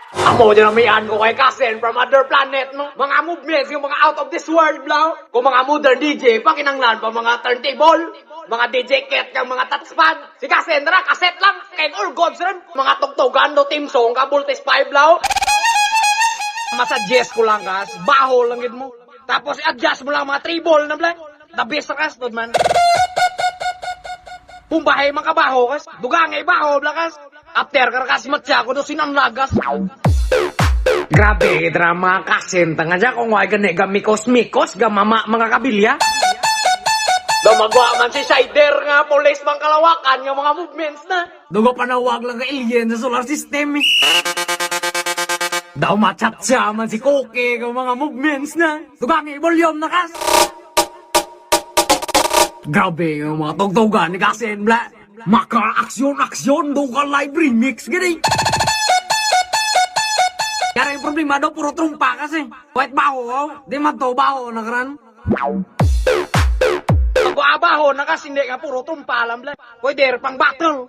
Amo dyan ang mayan ko kay Kasen from other planet, no? Mga movements, yung mga out of this world, bro. Kung mga modern DJ, pakinanglan pa mga turntable, mga DJ kit, yung mga touchpad. Si Kasen, tara, kaset lang. Kaya all gods rin. Mga tugtugan, no, team song, ka, voltage 5, bro. Masuggest ko lang, kas. Baho lang yun mo. Tapos, adjust mo lang mga treble na, bro. The best kas, doon, man. Pumbahay mga baho, kas. Dugangay baho, bro, kas. After karakas matya ko, no, sinanlagas. Grabe, drama Kasen. Tanga dyan, kung wala gani, gamikos-mikos, gamama, mga kabilya. Dumagwa man si Sider nga, police bang kalawakan, yung mga movements na. Dugo panawag lang ka alien sa solar system, eh. Daw machat-sya man si Koke, yung mga movements na. Dugangi, volume na, kas. Grabe, yung mga tugtugan ni Kasen, bla. Maka-aksyon-aksyon, doon ka live remix, gani. Kaya yung problema daw, puro trumpa kasi. White baho, di man to baho, nakaran. Pag-aabaho na kasi, hindi ka puro trumpa, alam bla. Pwede, pang battle.